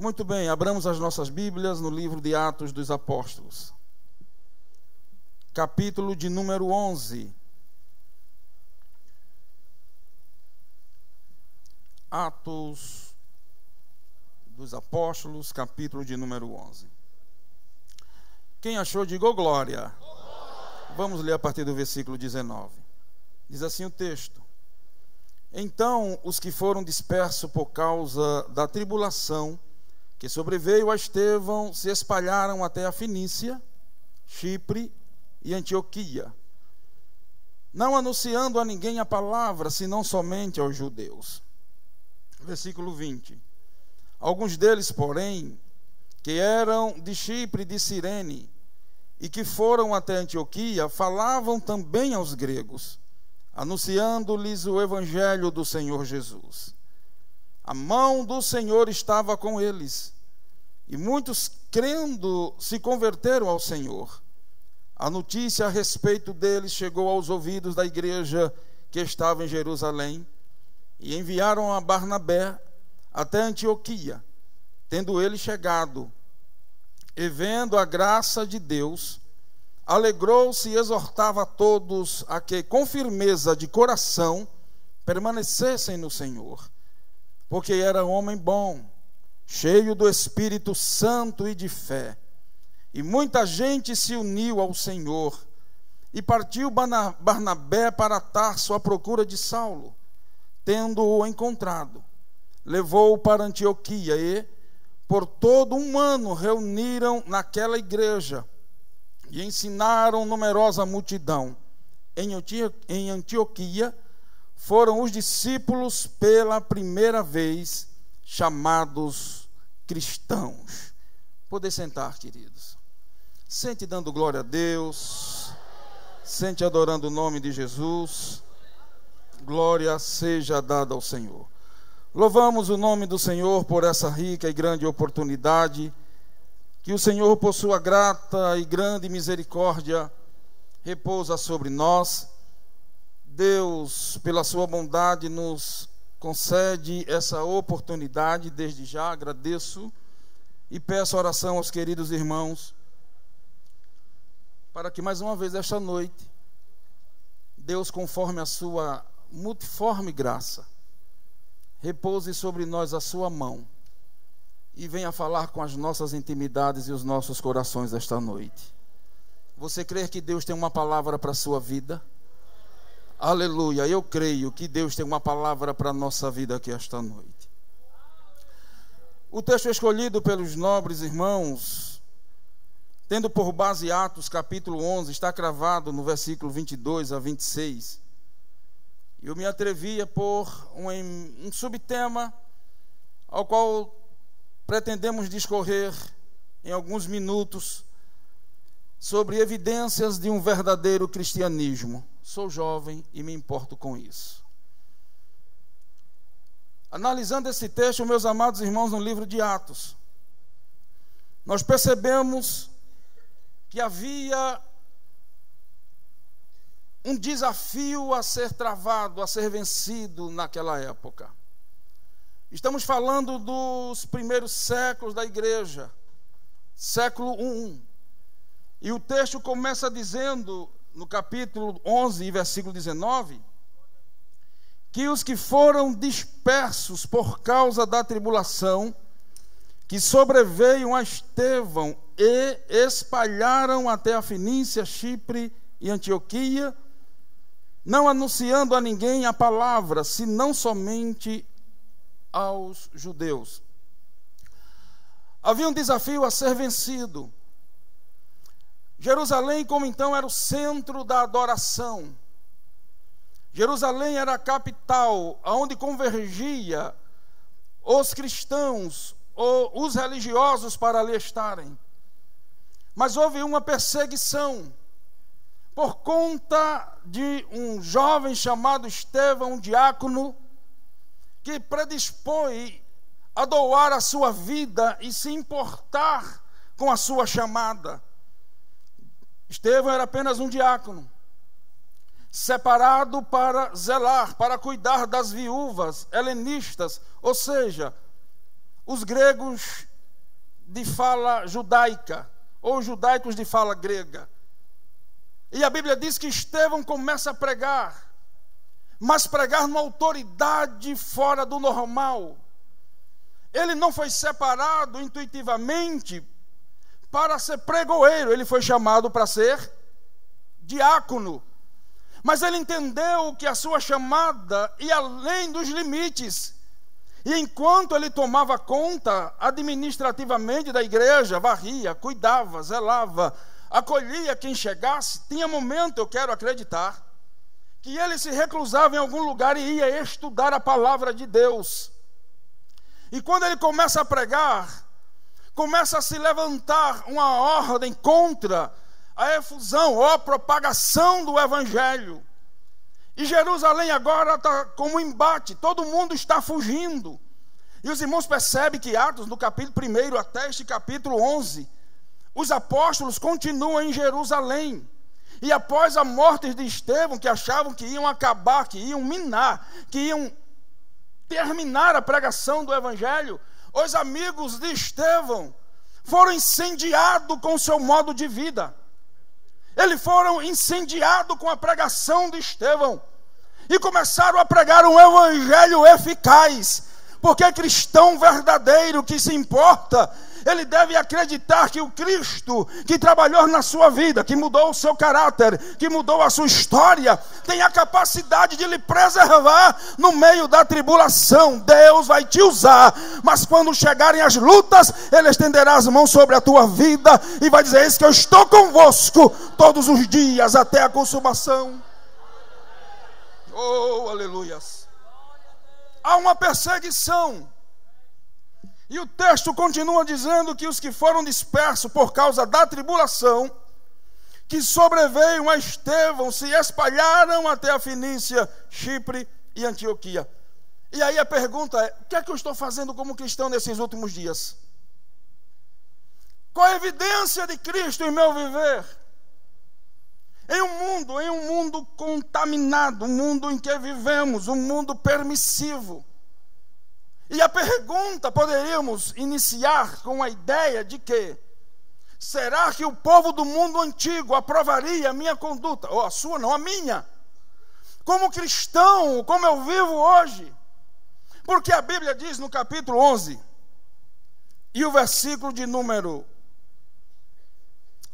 Muito bem, abramos as nossas Bíblias no livro de Atos dos Apóstolos, capítulo de número 11. Atos dos Apóstolos, capítulo de número 11. Quem achou, diga ô glória. Vamos ler a partir do versículo 19. Diz assim o texto: Então os que foram dispersos por causa da tribulação que sobreveio a Estevão se espalharam até a Fenícia, Chipre e Antioquia, não anunciando a ninguém a palavra, senão somente aos judeus. Versículo 20. Alguns deles, porém, que eram de Chipre e de Cirene, e que foram até Antioquia, falavam também aos gregos, anunciando-lhes o evangelho do Senhor Jesus. A mão do Senhor estava com eles, e muitos, crendo, se converteram ao Senhor. A notícia a respeito deles chegou aos ouvidos da igreja que estava em Jerusalém, e enviaram a Barnabé até Antioquia. Tendo ele chegado, e vendo a graça de Deus, alegrou-se e exortava a todos a que, com firmeza de coração, permanecessem no Senhor, porque era homem bom, cheio do Espírito Santo e de fé. E muita gente se uniu ao Senhor. E partiu Barnabé para Tarso à procura de Saulo. Tendo-o encontrado, levou-o para Antioquia e, por todo um ano, reuniram naquela igreja e ensinaram numerosa multidão. Em Antioquia foram os discípulos pela primeira vez chamados cristãos. Poder sentar, queridos. Sente dando glória a Deus. Sente adorando o nome de Jesus. Glória seja dada ao Senhor. Louvamos o nome do Senhor por essa rica e grande oportunidade. Que o Senhor, por sua grata e grande misericórdia, repousa sobre nós. Deus, pela sua bondade, nos concede essa oportunidade. Desde já agradeço e peço oração aos queridos irmãos, para que mais uma vez esta noite, Deus, conforme a sua multiforme graça, repouse sobre nós a sua mão e venha falar com as nossas intimidades e os nossos corações esta noite. Você crê que Deus tem uma palavra para a sua vida? Aleluia, eu creio que Deus tem uma palavra para a nossa vida aqui esta noite. O texto escolhido pelos nobres irmãos, tendo por base Atos capítulo 11, está cravado no versículo 22 a 26. Eu me atrevi a pôr um subtema ao qual pretendemos discorrer em alguns minutos sobre evidências de um verdadeiro cristianismo. Sou jovem e me importo com isso. Analisando esse texto, meus amados irmãos, no livro de Atos, nós percebemos que havia um desafio a ser travado, a ser vencido naquela época. Estamos falando dos primeiros séculos da igreja, século I. E o texto começa dizendo, no capítulo 11, versículo 19, que os que foram dispersos por causa da tribulação que sobreveio a Estevão e espalharam até a Fenícia, Chipre e Antioquia, não anunciando a ninguém a palavra, senão somente aos judeus. Havia um desafio a ser vencido. Jerusalém, como então, era o centro da adoração. Jerusalém era a capital, onde convergia os cristãos ou os religiosos para ali estarem. Mas houve uma perseguição por conta de um jovem chamado Estevão, um diácono, que predispôs a doar a sua vida e se importar com a sua chamada. Estevão era apenas um diácono, separado para zelar, para cuidar das viúvas helenistas, ou seja, os gregos de fala judaica, ou judaicos de fala grega. E a Bíblia diz que Estevão começa a pregar, mas pregar numa autoridade fora do normal. Ele não foi separado intuitivamente para ser pregoeiro, ele foi chamado para ser diácono. Mas ele entendeu que a sua chamada ia além dos limites. E enquanto ele tomava conta administrativamente da igreja, varria, cuidava, zelava, acolhia quem chegasse, tinha momento, eu quero acreditar, que ele se reclusava em algum lugar e ia estudar a palavra de Deus. E quando ele começa a pregar, começa a se levantar uma ordem contra a efusão ou a propagação do evangelho. E Jerusalém agora está como um embate, todo mundo está fugindo. E os irmãos percebem que Atos, no capítulo 1 até este capítulo 11, os apóstolos continuam em Jerusalém. E após a morte de Estevão, que achavam que iam acabar, que iam minar, que iam terminar a pregação do evangelho, os amigos de Estevão foram incendiados com o seu modo de vida. Eles foram incendiados com a pregação de Estevão e começaram a pregar um evangelho eficaz, porque cristão verdadeiro que se importa, ele deve acreditar que o Cristo que trabalhou na sua vida, que mudou o seu caráter, que mudou a sua história, tem a capacidade de lhe preservar no meio da tribulação. Deus vai te usar, mas quando chegarem as lutas, Ele estenderá as mãos sobre a tua vida e vai dizer: eis que eu estou convosco todos os dias até a consumação. Oh, aleluias. Há uma perseguição. E o texto continua dizendo que os que foram dispersos por causa da tribulação que sobreveio a Estevão se espalharam até a Fenícia, Chipre e Antioquia. E aí a pergunta é: o que é que eu estou fazendo como cristão nesses últimos dias? Qual a evidência de Cristo em meu viver? Em um mundo contaminado, um mundo em que vivemos, um mundo permissivo. E a pergunta poderíamos iniciar com a ideia de que: será que o povo do mundo antigo aprovaria a minha conduta? Ou a sua, não a minha. Como cristão, como eu vivo hoje. Porque a Bíblia diz no capítulo 11, e o versículo de número,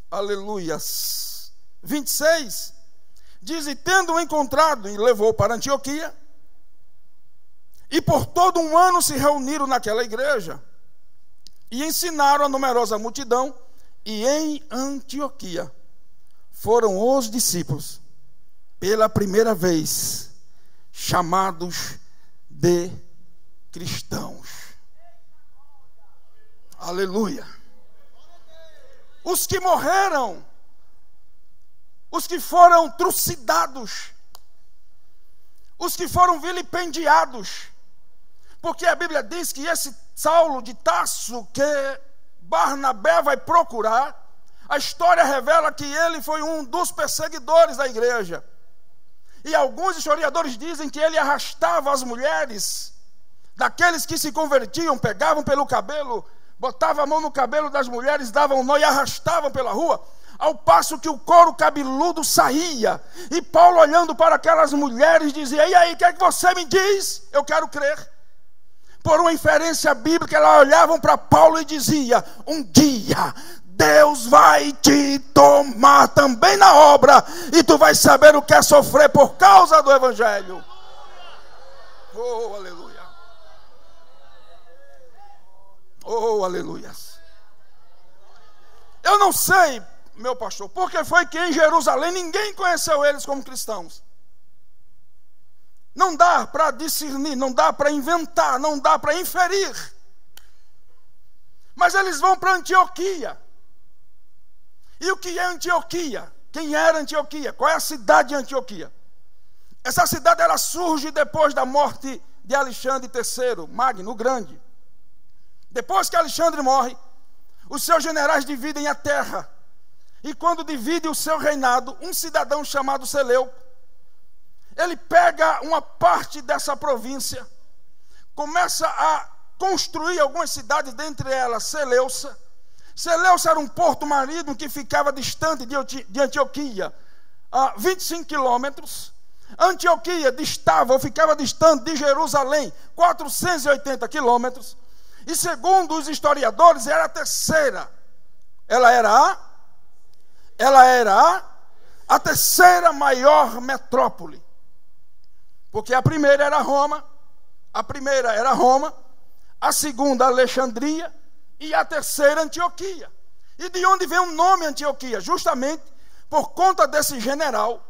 aleluias, 26, diz: e tendo-o encontrado, e levou para Antioquia, e por todo um ano se reuniram naquela igreja, e ensinaram a numerosa multidão, e em Antioquia foram os discípulos, pela primeira vez, chamados de cristãos. Aleluia. Os que morreram, os que foram trucidados, os que foram vilipendiados, porque a Bíblia diz que esse Saulo de Tarso que Barnabé vai procurar, a história revela que ele foi um dos perseguidores da igreja. E alguns historiadores dizem que ele arrastava as mulheres, daqueles que se convertiam, pegavam pelo cabelo, botavam a mão no cabelo das mulheres, davam nó e arrastavam pela rua, ao passo que o couro cabeludo saía. E Paulo, olhando para aquelas mulheres, dizia: e aí, o que é que você me diz? Eu quero crer. Por uma inferência bíblica, elas olhavam para Paulo e diziam: um dia Deus vai te tomar também na obra, e tu vais saber o que é sofrer por causa do evangelho. Oh, aleluia. Oh, aleluia. Eu não sei, meu pastor, porque foi que em Jerusalém ninguém conheceu eles como cristãos. Não dá para discernir, não dá para inventar, não dá para inferir. Mas eles vão para Antioquia. E o que é Antioquia? Quem era Antioquia? Qual é a cidade de Antioquia? Essa cidade ela surge depois da morte de Alexandre III, Magno, o Grande. Depois que Alexandre morre, os seus generais dividem a terra. E quando dividem o seu reinado, um cidadão chamado Seleuco, ele pega uma parte dessa província, começa a construir algumas cidades, dentre elas Seleucia, Seleucia era um porto marítimo que ficava distante de Antioquia, a 25 quilômetros. Antioquia ficava distante de Jerusalém, 480 quilômetros. E segundo os historiadores, era a terceira. Ela era a terceira maior metrópole. Porque a primeira era Roma, a segunda Alexandria e a terceira Antioquia. E de onde vem o nome Antioquia? Justamente por conta desse general,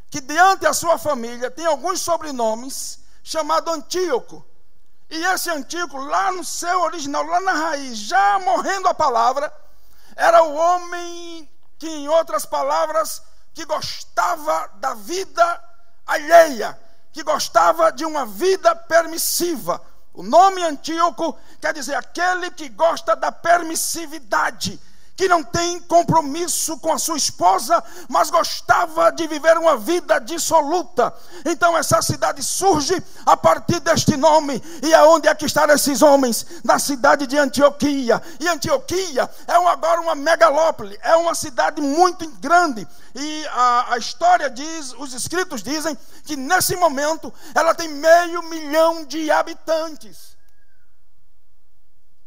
que diante da sua família tem alguns sobrenomes, chamado Antíoco. E esse Antíoco, lá no seu original, lá na raiz, já morrendo a palavra, era o homem que, em outras palavras, que gostava da vida alheia, que gostava de uma vida permissiva. O nome Antíoco quer dizer aquele que gosta da permissividade, que não tem compromisso com a sua esposa, mas gostava de viver uma vida dissoluta. Então essa cidade surge a partir deste nome. E aonde é que estão esses homens? Na cidade de Antioquia. E Antioquia é agora uma megalópole, é uma cidade muito grande. E a história diz, os escritos dizem, que nesse momento ela tem 500 mil de habitantes.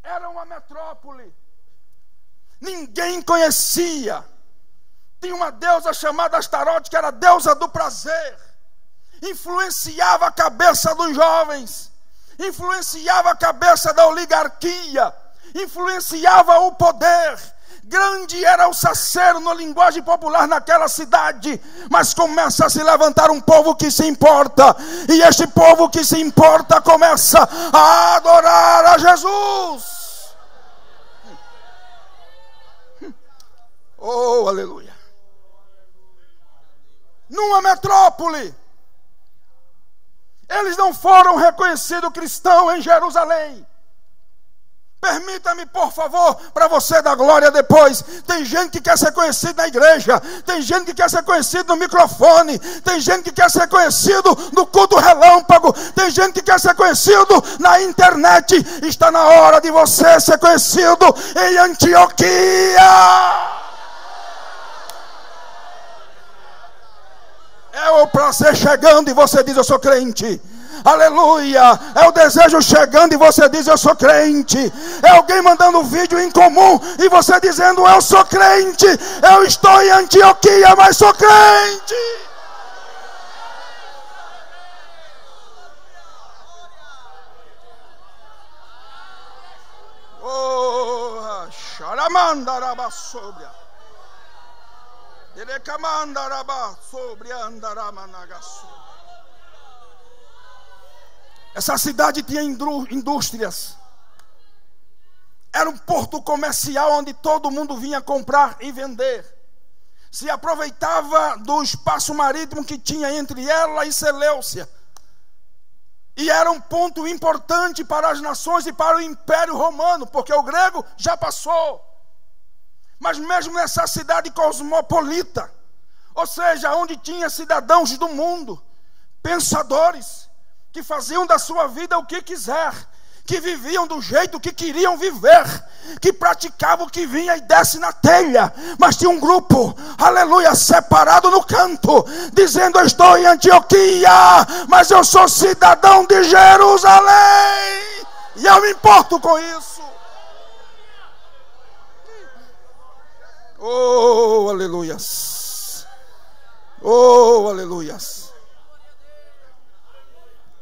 Era uma metrópole. Ninguém conhecia. Tinha uma deusa chamada Astarote, que era a deusa do prazer. Influenciava a cabeça dos jovens. Influenciava a cabeça da oligarquia. Influenciava o poder. Grande era o sacerdote na linguagem popular naquela cidade. Mas começa a se levantar um povo que se importa. E este povo que se importa começa a adorar a Jesus. Oh, aleluia. Numa metrópole. Eles não foram reconhecidos cristãos em Jerusalém. Permita-me, por favor, para você dar glória depois. Tem gente que quer ser conhecido na igreja. Tem gente que quer ser conhecido no microfone. Tem gente que quer ser conhecido no culto relâmpago. Tem gente que quer ser conhecido na internet. Está na hora de você ser conhecido em Antioquia. É o prazer chegando e você diz: eu sou crente. Aleluia. É o desejo chegando e você diz: eu sou crente. É alguém mandando um vídeo em comum e você dizendo: eu sou crente. Eu estou em Antioquia, mas sou crente. Oh, xaramandarabassobria. Essa cidade tinha indústrias. Era um porto comercial onde todo mundo vinha comprar e vender. Se aproveitava do espaço marítimo que tinha entre ela e Seleucia. E era um ponto importante para as nações e para o Império Romano, porque o grego já passou. Mas mesmo nessa cidade cosmopolita, ou seja, onde tinha cidadãos do mundo, pensadores, que faziam da sua vida o que quiser, que viviam do jeito que queriam viver, que praticavam o que vinha e desce na telha, mas tinha um grupo, aleluia, separado no canto, dizendo: eu estou em Antioquia, mas eu sou cidadão de Jerusalém, e eu me importo com isso. Oh, aleluias. Oh, aleluias.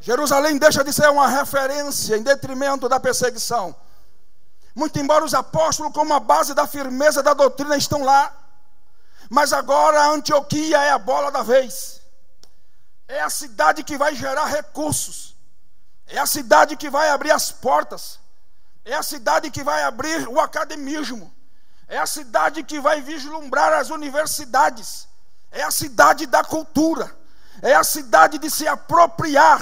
Jerusalém deixa de ser uma referência em detrimento da perseguição. Muito embora os apóstolos, como a base da firmeza da doutrina, estão lá, mas agora a Antioquia é a bola da vez. É a cidade que vai gerar recursos. É a cidade que vai abrir as portas. É a cidade que vai abrir o academismo. É a cidade que vai vislumbrar as universidades. É a cidade da cultura. É a cidade de se apropriar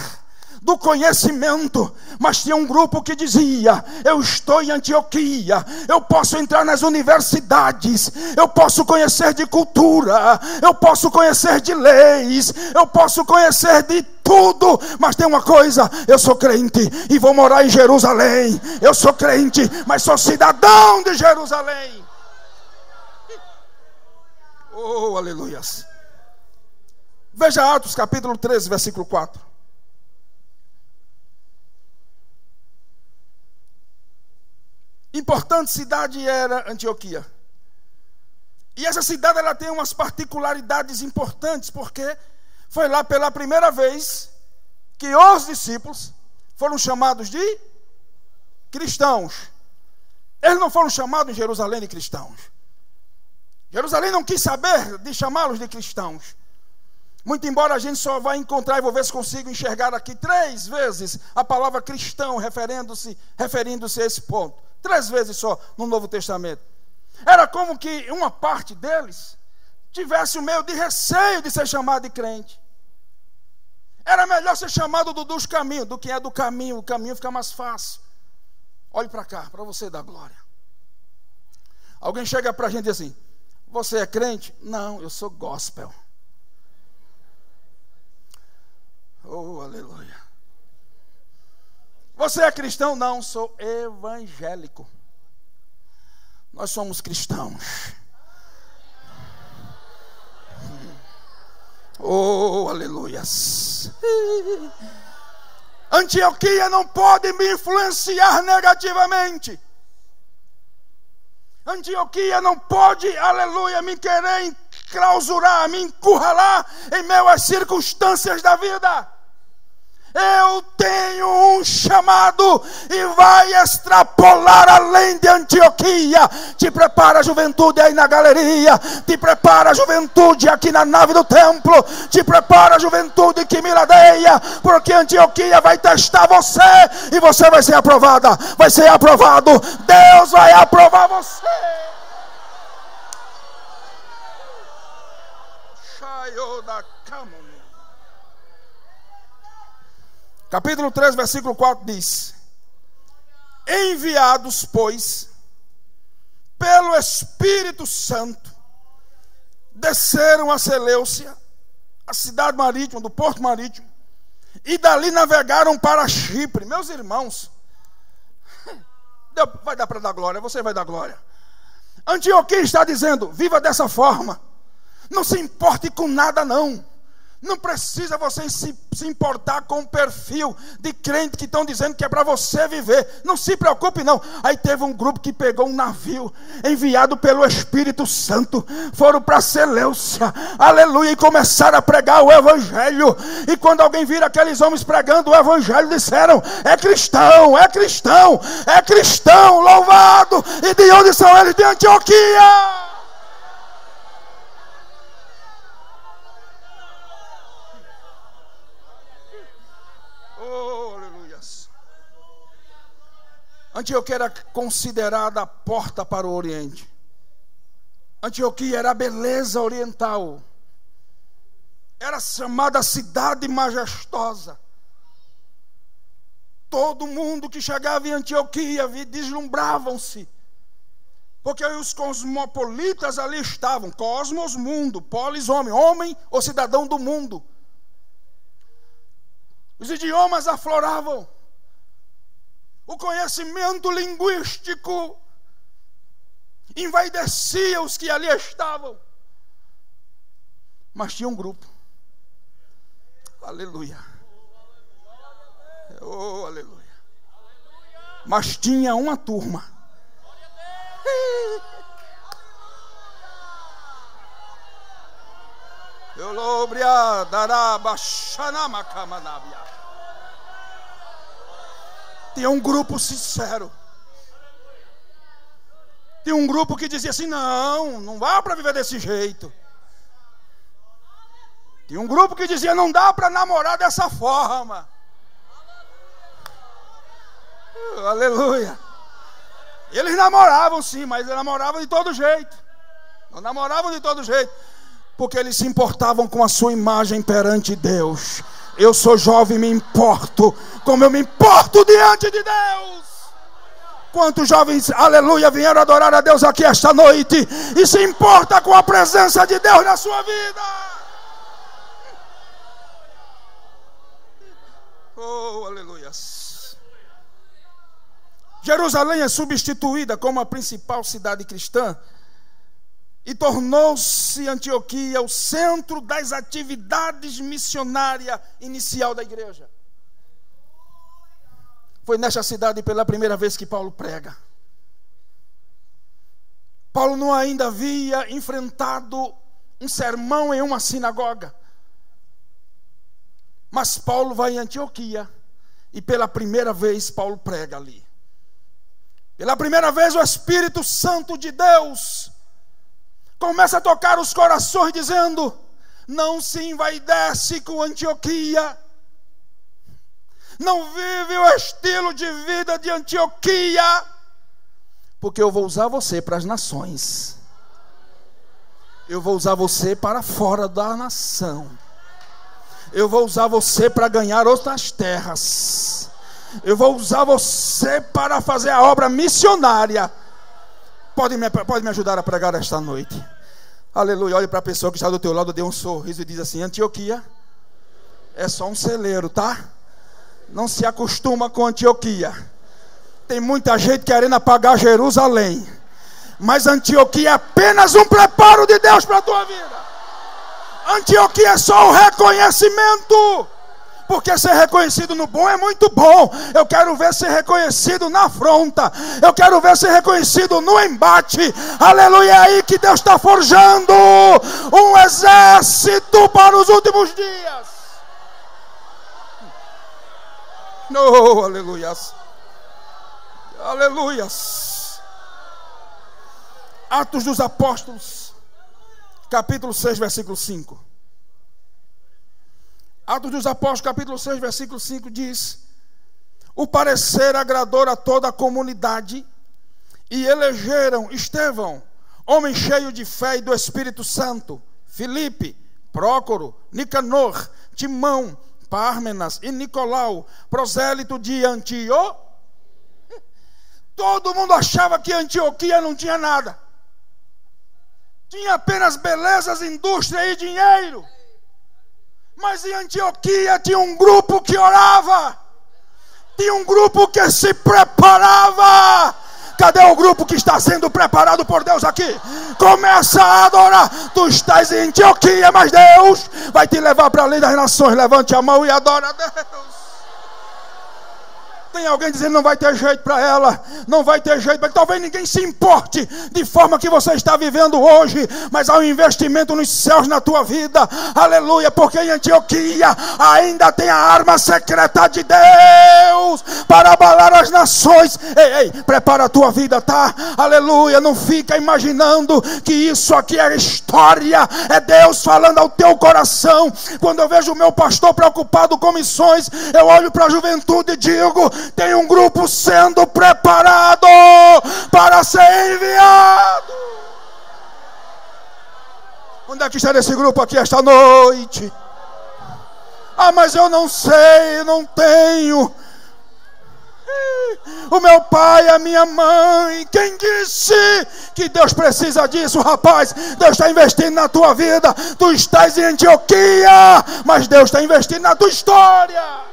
do conhecimento. Mas tinha um grupo que dizia: eu estou em Antioquia, eu posso entrar nas universidades, eu posso conhecer de cultura, eu posso conhecer de leis, eu posso conhecer de tudo, mas tem uma coisa: eu sou crente e vou morar em Jerusalém. Eu sou crente, mas sou cidadão de Jerusalém. Oh, aleluias. Veja Atos capítulo 13, versículo 4. Importante cidade era Antioquia. E essa cidade ela tem umas particularidades importantes, porque foi lá pela primeira vez que os discípulos foram chamados de cristãos. Eles não foram chamados em Jerusalém de cristãos. Jerusalém não quis saber de chamá-los de cristãos. Muito embora a gente só vai encontrar, e vou ver se consigo enxergar aqui 3 vezes a palavra cristão referindo-se a esse ponto. 3 vezes só no Novo Testamento. Era como que uma parte deles tivesse o meio de receio de ser chamado de crente. Era melhor ser chamado dos caminhos, do que é do caminho. O caminho fica mais fácil. Olhe para cá, para você dar glória. Alguém chega para a gente e diz assim: você é crente? Não, eu sou gospel. Oh, aleluia. Você é cristão? Não, sou evangélico. Nós somos cristãos. Oh, aleluias. Antioquia não pode me influenciar negativamente. Antioquia não pode, aleluia, me querer enclausurar, me encurralar em meio às circunstâncias da vida. Eu tenho um chamado e vai extrapolar além de Antioquia. Te prepara, juventude, aí na galeria. Te prepara, juventude, aqui na nave do templo. Te prepara, juventude, que me ladeia. Porque Antioquia vai testar você e você vai ser aprovada. Vai ser aprovado. Deus vai aprovar você. Capítulo 3, versículo 4 diz: enviados, pois, pelo Espírito Santo, desceram a Seleucia, a cidade marítima, do porto marítimo, e dali navegaram para Chipre. Meus irmãos, vai dar para dar glória, você vai dar glória. Antioquia está dizendo: viva dessa forma, não se importe com nada não. Não precisa você se importar com o perfil de crente que estão dizendo que é para você viver. Não se preocupe não. Aí teve um grupo que pegou um navio enviado pelo Espírito Santo. Foram para Seleucia, aleluia, e começaram a pregar o evangelho. E quando alguém vira aqueles homens pregando o evangelho, disseram: é cristão, é cristão, é cristão, louvado. E de onde são eles? De Antioquia. Antioquia era considerada a porta para o Oriente. Antioquia era a beleza oriental. Era chamada cidade majestosa. Todo mundo que chegava em Antioquia deslumbravam-se. Porque os cosmopolitas ali estavam. Cosmos, mundo. Polis, homem. Homem ou cidadão do mundo. Os idiomas afloravam. O conhecimento linguístico envaidecia os que ali estavam. Mas tinha um grupo. Aleluia. Oh, aleluia. Mas tinha uma turma. Eu lobria daraba xanama kamanabia. Tinha um grupo sincero. Tinha um grupo que dizia assim: não vá para viver desse jeito. Tinha um grupo que dizia: não dá para namorar dessa forma. Aleluia. Eles namoravam sim, mas eles namoravam de todo jeito. Não namoravam de todo jeito, porque eles se importavam com a sua imagem perante Deus. Eu sou jovem e me importo como eu me importo diante de Deus. Quantos jovens, aleluia, vieram adorar a Deus aqui esta noite e se importa com a presença de Deus na sua vida. Oh, aleluia. Jerusalém é substituída como a principal cidade cristã e tornou-se Antioquia o centro das atividades missionárias inicial da igreja. Foi nesta cidade pela primeira vez que Paulo prega. Paulo não ainda havia enfrentado um sermão em uma sinagoga. Mas Paulo vai em Antioquia e pela primeira vez Paulo prega ali. Pela primeira vez o Espírito Santo de Deus começa a tocar os corações dizendo: não se envaidece com Antioquia. Não vive o estilo de vida de Antioquia, porque eu vou usar você para as nações. Eu vou usar você para fora da nação. Eu vou usar você para ganhar outras terras. Eu vou usar você para fazer a obra missionária. Pode me ajudar a pregar esta noite? Aleluia. Olhe para a pessoa que está do teu lado, dê um sorriso e diz assim: Antioquia é só um celeiro, tá? Não se acostuma com Antioquia. Tem muita gente querendo apagar Jerusalém, mas Antioquia é apenas um preparo de Deus para a tua vida. Antioquia é só o reconhecimento. Porque ser reconhecido no bom é muito bom. Eu quero ver ser reconhecido na afronta. Eu quero ver ser reconhecido no embate. Aleluia, é aí que Deus está forjando um exército para os últimos dias. Oh, aleluias. Aleluias. Atos dos Apóstolos, capítulo 6, versículo 5. Atos dos Apóstolos, capítulo 6, versículo 5 diz: o parecer agradou a toda a comunidade, e elegeram Estevão, homem cheio de fé e do Espírito Santo, Filipe, Prócoro, Nicanor, Timão, Pármenas e Nicolau, prosélito de Antioquia. Todo mundo achava que Antioquia não tinha nada. Tinha apenas belezas, indústria e dinheiro. Mas em Antioquia tinha um grupo que orava. Tinha um grupo que se preparava. Cadê o grupo que está sendo preparado por Deus aqui? Começa a adorar. Tu estás em Antioquia, mas Deus vai te levar para além das nações. Levante a mão e adora a Deus. Tem alguém dizendo: não vai ter jeito para ela, não vai ter jeito para... Talvez ninguém se importe de forma que você está vivendo hoje, mas há um investimento nos céus na tua vida. Aleluia, porque em Antioquia ainda tem a arma secreta de Deus para abalar as nações. Ei, prepara a tua vida, tá? Aleluia, não fica imaginando que isso aqui é história. É Deus falando ao teu coração. Quando eu vejo o meu pastor preocupado com missões, eu olho para a juventude e digo: tem um grupo sendo preparado para ser enviado. Onde é que está esse grupo aqui esta noite? Ah, mas eu não sei, eu não tenho. O meu pai, a minha mãe. Quem disse que Deus precisa disso, rapaz? Deus está investindo na tua vida. Tu estás em Antioquia, mas Deus está investindo na tua história.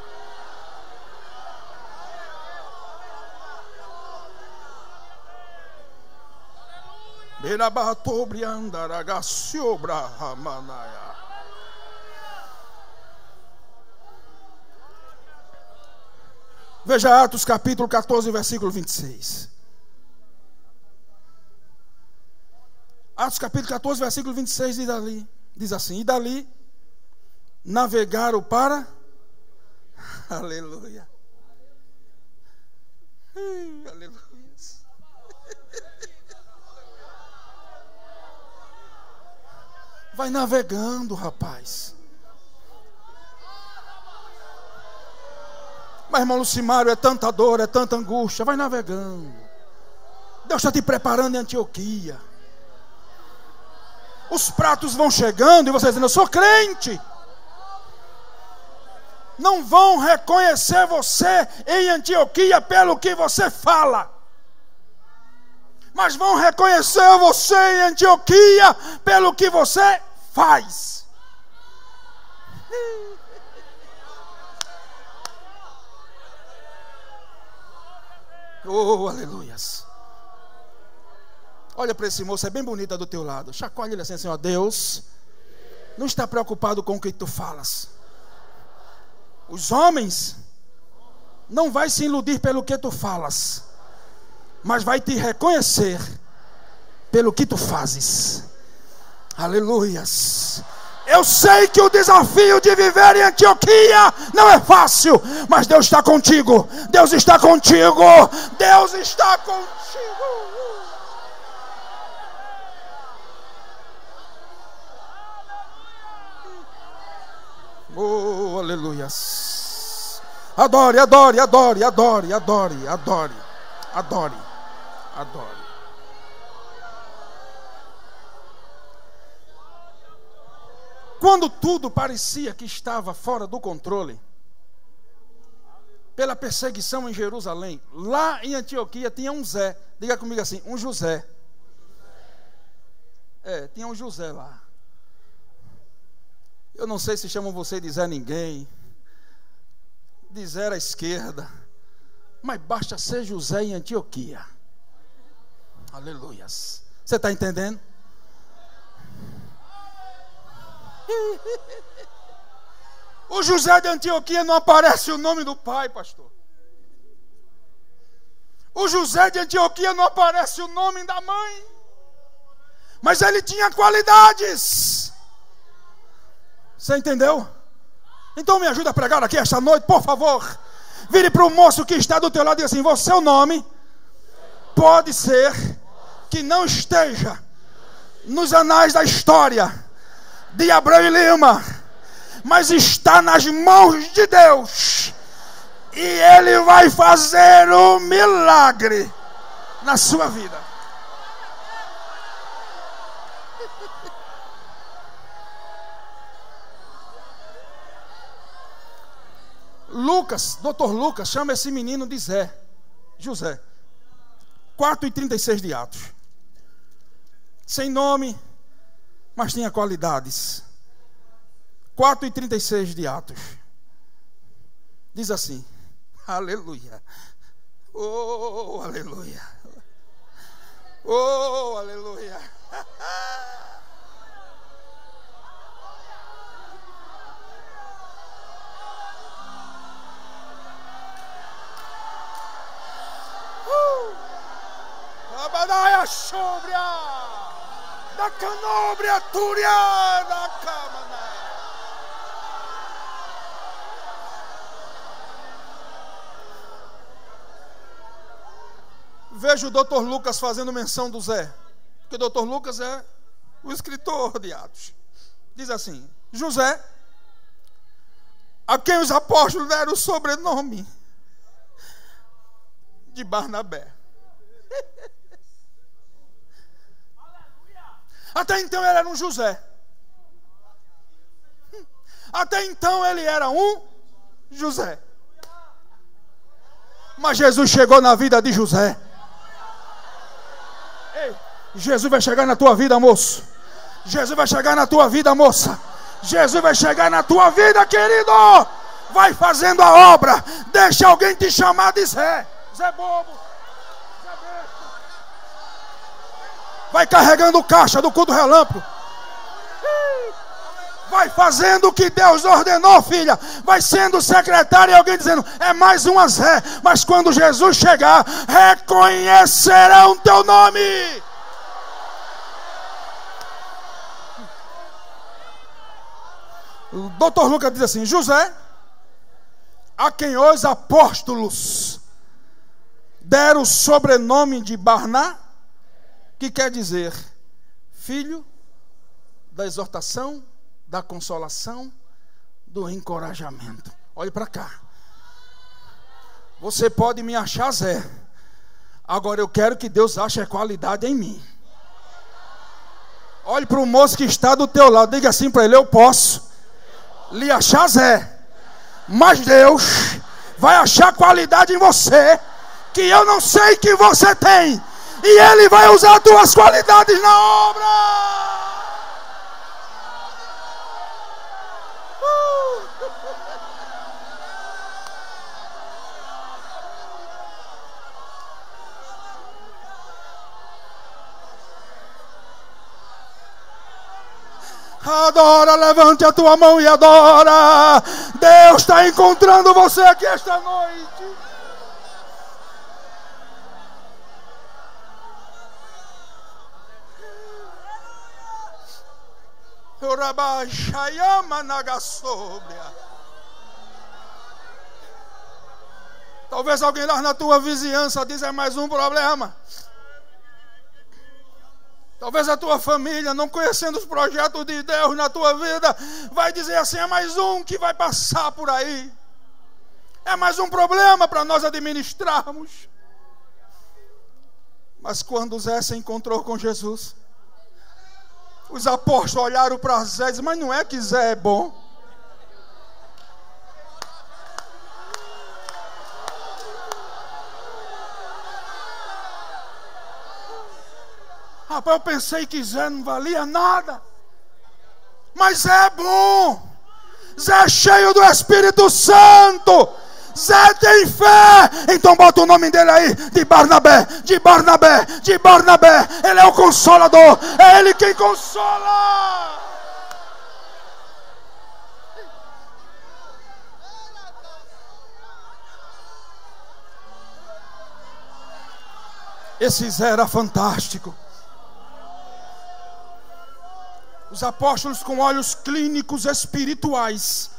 Veja Atos capítulo 14, versículo 26. Atos capítulo 14, versículo 26 diz assim: e dali navegaram para... Aleluia. Aleluia. Vai navegando, rapaz. Mas irmão Lucimário, é tanta dor, é tanta angústia. Vai navegando. Deus está te preparando em Antioquia. Os pratos vão chegando e você dizendo: eu sou crente. Não vão reconhecer você em Antioquia pelo que você fala, mas vão reconhecer você em Antioquia pelo que você faz. Oh, aleluias. Olha para esse moço, é bem bonita do teu lado. Chacoalha ele assim, ó, Deus não está preocupado com o que tu falas. Os homens não vai se iludir pelo que tu falas, mas vai te reconhecer pelo que tu fazes. Aleluias. Eu sei que o desafio de viver em Antioquia não é fácil, mas Deus está contigo. Deus está contigo. Deus está contigo. Oh, aleluias. Adore, adore, adore, adore, adore, adore, adore, adore. Quando tudo parecia que estava fora do controle, pela perseguição em Jerusalém, lá em Antioquia tinha um Zé. Diga comigo assim, um José. Tinha um José lá. Eu não sei se chamam você de Zé Ninguém, de Zé à esquerda, mas basta ser José em Antioquia. Aleluias. Você está entendendo? O José de Antioquia não aparece o nome do pai, pastor. O José de Antioquia não aparece o nome da mãe, mas ele tinha qualidades. Você entendeu? Então me ajuda a pregar aqui esta noite, por favor. Vire para o moço que está do teu lado e diga assim: você, o nome pode ser que não esteja nos anais da história de Abrão e Lima, mas está nas mãos de Deus, e Ele vai fazer um milagre na sua vida. Lucas, doutor Lucas, chama esse menino de José. 4:36 de Atos. Sem nome, mas tinha qualidades. 4:36 de Atos. Diz assim: aleluia. Oh, aleluia. Oh, aleluia. Abadaia Shobria da Canobria Turia da Camana. Vejo o doutor Lucas fazendo menção do Zé, porque o doutor Lucas é o escritor de Atos. Diz assim: José, a quem os apóstolos deram o sobrenome de Barnabé. Até então ele era um José. Até então ele era um José. Mas Jesus chegou na vida de José. Ei, Jesus vai chegar na tua vida, moço. Jesus vai chegar na tua vida, moça. Jesus vai chegar na tua vida, querido. Vai fazendo a obra. Deixa alguém te chamar de Zé. Zé bobo. Zé besta. Vai carregando caixa do culto relâmpago. Vai fazendo o que Deus ordenou, filha. Vai sendo secretária e alguém dizendo: é mais uma Zé. Mas quando Jesus chegar, reconhecerão teu nome. O doutor Lucas diz assim: José, a quem os apóstolos deram o sobrenome de Barná, que quer dizer filho da exortação, da consolação, do encorajamento. Olhe para cá. Você pode me achar Zé, agora eu quero que Deus ache a qualidade em mim. Olhe para o moço que está do teu lado, diga assim para ele: eu posso lhe achar Zé, mas Deus vai achar qualidade em você que eu não sei que você tem, e Ele vai usar as tuas qualidades na obra. Adora, levante a tua mão e adora. Deus está encontrando você aqui esta noite. Talvez alguém lá na tua vizinhança diz: é mais um problema. Talvez a tua família, não conhecendo os projetos de Deus na tua vida, vai dizer assim: é mais um que vai passar por aí. É mais um problema para nós administrarmos. Mas quando Zé se encontrou com Jesus, os apóstolos olharam para Zé e disseram: mas não é que Zé é bom? Rapaz, eu pensei que Zé não valia nada. Mas Zé é bom. Zé é cheio do Espírito Santo. Zé tem fé. Então bota o nome dele aí, de Barnabé, de Barnabé, de Barnabé. Ele é o consolador. É ele quem consola. Esse Zé era fantástico. Os apóstolos, com olhos clínicos espirituais,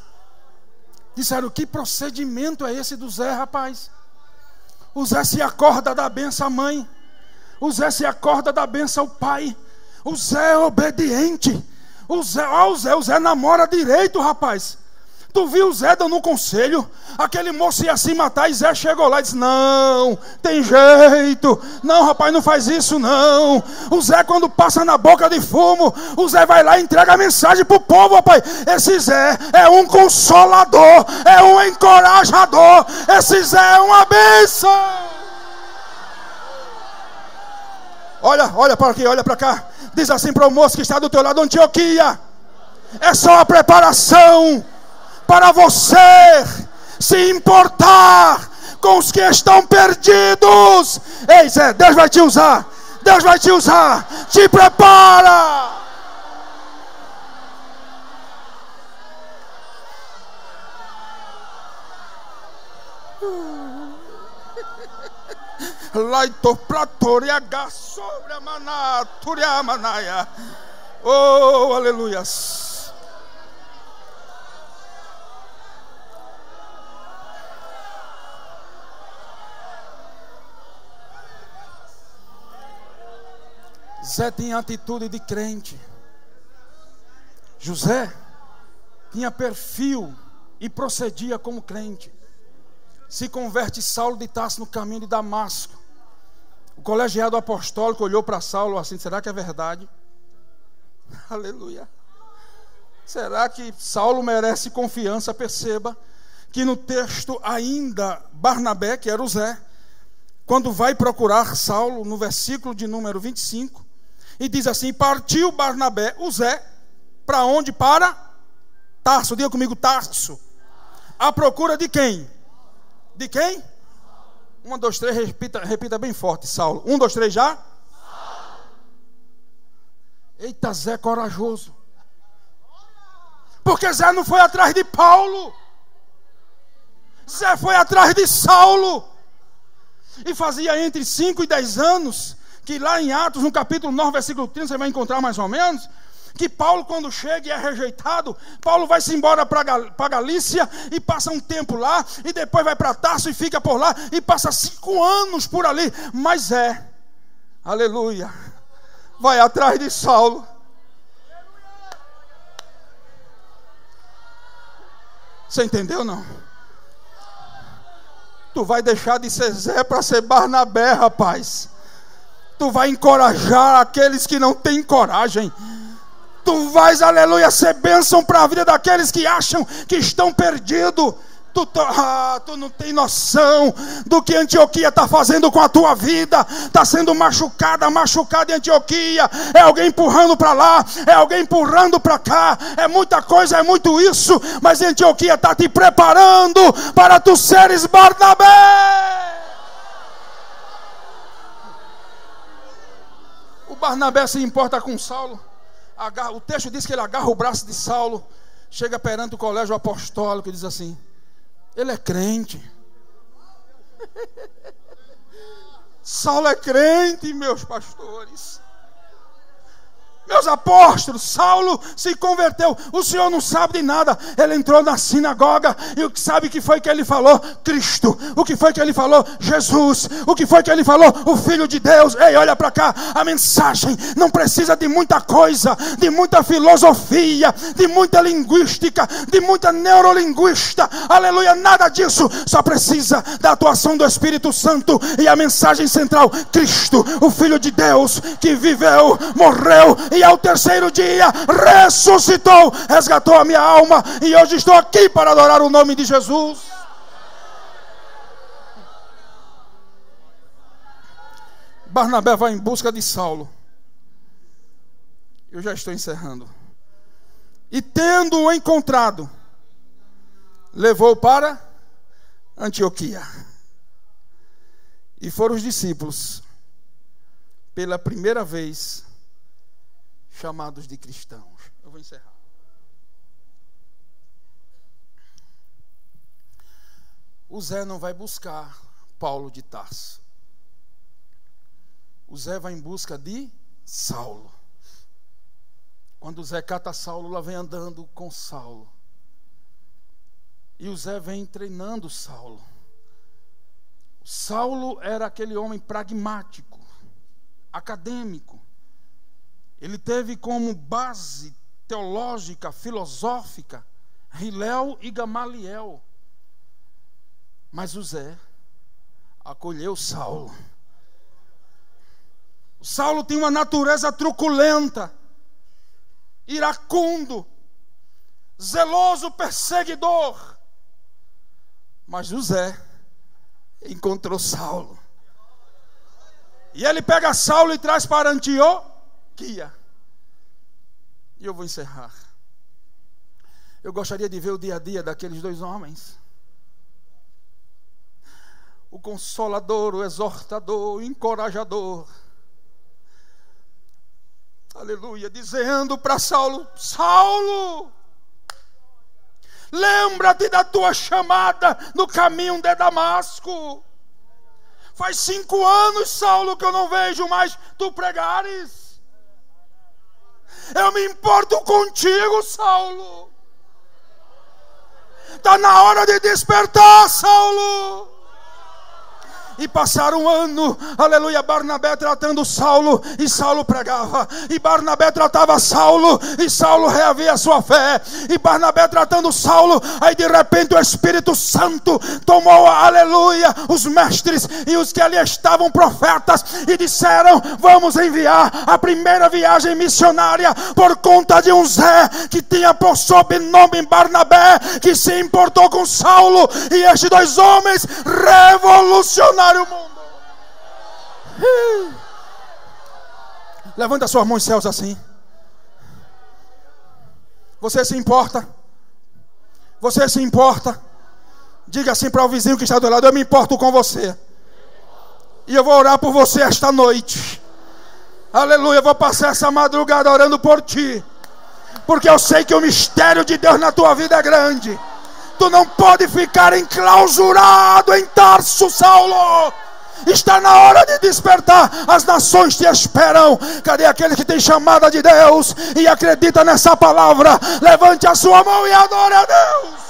disseram: que procedimento é esse do Zé, rapaz? O Zé se acorda da benção à mãe. O Zé se acorda da benção ao pai. O Zé é obediente. O Zé namora direito, rapaz. Tu viu o Zé dando um conselho? Aquele moço ia se matar e Zé chegou lá e disse: não, tem jeito. Não, rapaz, não faz isso não. O Zé, quando passa na boca de fumo, o Zé vai lá e entrega a mensagem para o povo, rapaz. Esse Zé é um consolador, é um encorajador. Esse Zé é uma bênção. Olha para aqui, olha para cá. Diz assim para o moço que está do teu lado: Antioquia, é só a preparação para você se importar com os que estão perdidos. Ei Zé, Deus vai te usar. Deus vai te usar. Te prepara. Laito pratoria sobre a maná, turia manaia. Oh, aleluias. Zé tinha atitude de crente. José tinha perfil e procedia como crente. Se converte Saulo de Tarso no caminho de Damasco. O colegiado apostólico olhou para Saulo assim: será que é verdade? Aleluia. Será que Saulo merece confiança? Perceba que no texto ainda Barnabé, que era o Zé, quando vai procurar Saulo, no versículo de número 25, e diz assim: partiu Barnabé, o Zé, para onde? Para Tarso. Diga comigo: Tarso. À procura de quem? De quem? 1, 2, 3, repita bem forte, Saulo. 1, 2, 3, já? Saulo. Eita, Zé corajoso. Porque Zé não foi atrás de Paulo. Zé foi atrás de Saulo. E fazia entre 5 e 10 anos, que lá em Atos, no capítulo 9, versículo 30, você vai encontrar mais ou menos, que Paulo, quando chega e é rejeitado, Paulo vai-se embora para Galícia e passa um tempo lá, e depois vai para Tarso e fica por lá, e passa 5 anos por ali. Mas aleluia, vai atrás de Saulo. Você entendeu, não? Tu vai deixar de ser Zé para ser Barnabé, rapaz. Tu vai encorajar aqueles que não têm coragem. Tu vais, aleluia, ser bênção para a vida daqueles que acham que estão perdidos. Tu não tem noção do que Antioquia está fazendo com a tua vida. Está sendo machucada em Antioquia. É alguém empurrando para lá, é alguém empurrando para cá. É muita coisa, é muito isso. Mas Antioquia está te preparando para tu seres Barnabé. O Barnabé se importa com Saulo, O texto diz que ele agarra o braço de Saulo, chega perante o colégio apostólico e diz assim: ele é crente. Saulo é crente, meus pastores, meus apóstolos. Saulo se converteu. O senhor não sabe de nada. Ele entrou na sinagoga e o que sabe que foi que ele falou? Cristo. O que foi que ele falou? Jesus. O que foi que ele falou? O Filho de Deus. Ei, olha para cá. A mensagem não precisa de muita coisa, de muita filosofia, de muita linguística, de muita neurolinguista. Aleluia, nada disso. Só precisa da atuação do Espírito Santo. E a mensagem central: Cristo, o Filho de Deus, que viveu, morreu e ao terceiro dia ressuscitou, resgatou a minha alma, e hoje estou aqui para adorar o nome de Jesus. Barnabé vai em busca de Saulo. Eu já estou encerrando. E tendo-o encontrado, levou para Antioquia. E foram os discípulos, pela primeira vez, chamados de cristãos. Eu vou encerrar. O Zé não vai buscar Paulo de Tarso. O Zé vai em busca de Saulo. Quando o Zé cata Saulo, lá vem andando com Saulo. E o Zé vem treinando Saulo. Saulo era aquele homem pragmático, acadêmico. Ele teve como base teológica, filosófica, Hilel e Gamaliel. Mas o Zé acolheu Saulo. O Saulo tinha uma natureza truculenta, iracundo, zeloso, perseguidor. Mas o Zé encontrou Saulo. E ele pega Saulo e traz para Antioquia. E eu vou encerrar. Eu gostaria de ver o dia a dia daqueles dois homens. O consolador, o exortador, o encorajador. Aleluia, dizendo para Saulo: Saulo, lembra-te da tua chamada no caminho de Damasco. Faz 5 anos, Saulo, que eu não vejo mais tu pregares. Eu me importo contigo, Saulo. Está na hora de despertar, Saulo. E passaram um ano, aleluia, Barnabé tratando Saulo, e Saulo pregava. E Barnabé tratava Saulo, e Saulo reavia a sua fé. E Barnabé tratando Saulo, aí de repente o Espírito Santo tomou, aleluia, os mestres e os que ali estavam, profetas, e disseram: vamos enviar a primeira viagem missionária por conta de um Zé que tinha por sobrenome Barnabé, que se importou com Saulo. E estes dois homens revolucionaram o mundo. Levanta suas mãos céus assim. Você se importa? Você se importa? Diga assim para o vizinho que está do lado: eu me importo com você. E eu vou orar por você esta noite. Aleluia, eu vou passar essa madrugada orando por ti, porque eu sei que o mistério de Deus na tua vida é grande. Tu não pode ficar enclausurado em Tarso, Saulo. Está na hora de despertar. As nações te esperam. Cadê aquele que tem chamada de Deus e acredita nessa palavra? Levante a sua mão e adore a Deus.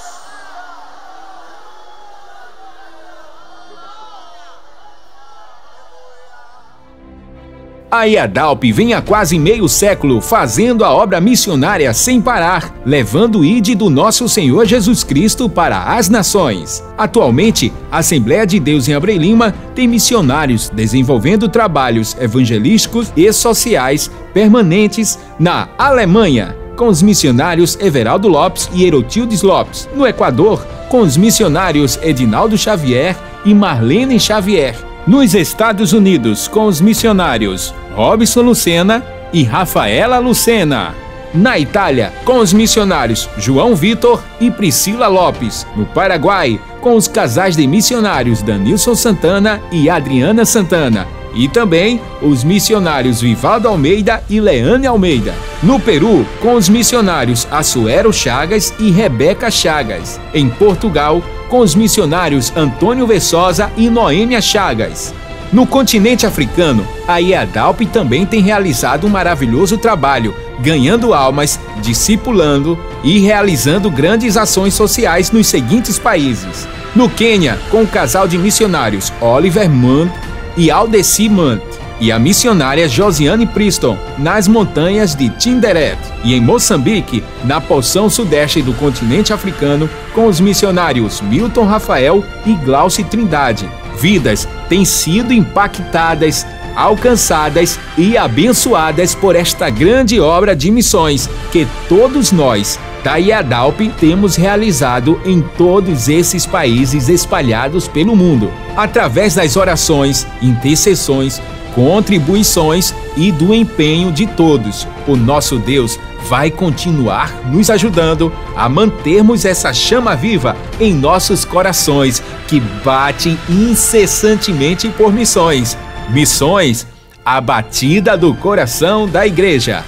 A IADALP vem há quase meio século fazendo a obra missionária sem parar, levando o ID do nosso Senhor Jesus Cristo para as nações. Atualmente, a Assembleia de Deus em Abreu Lima tem missionários desenvolvendo trabalhos evangelísticos e sociais permanentes na Alemanha, com os missionários Everaldo Lopes e Herotildes Lopes; no Equador, com os missionários Edinaldo Xavier e Marlene Xavier; nos Estados Unidos, com os missionários Robson Lucena e Rafaela Lucena; na Itália, com os missionários João Vitor e Priscila Lopes; no Paraguai, com os casais de missionários Danilson Santana e Adriana Santana; e também os missionários Vivaldo Almeida e Leane Almeida. No Peru, com os missionários Assuero Chagas e Rebeca Chagas. Em Portugal, com os missionários Antônio Vessosa e Noêmia Chagas. No continente africano, a IADALP também tem realizado um maravilhoso trabalho, ganhando almas, discipulando e realizando grandes ações sociais nos seguintes países. No Quênia, com o casal de missionários Oliver Munt e Aldeci Munt, e a missionária Josiane Preston, nas montanhas de Tinderet. E em Moçambique, na porção sudeste do continente africano, com os missionários Milton Rafael e Glauci Trindade. Vidas têm sido impactadas, alcançadas e abençoadas por esta grande obra de missões que todos nós, da IADALP, temos realizado em todos esses países espalhados pelo mundo, através das orações, intercessões, contribuições e do empenho de todos. O nosso Deus vai continuar nos ajudando a mantermos essa chama viva em nossos corações, que batem incessantemente por missões. Missões, a batida do coração da igreja.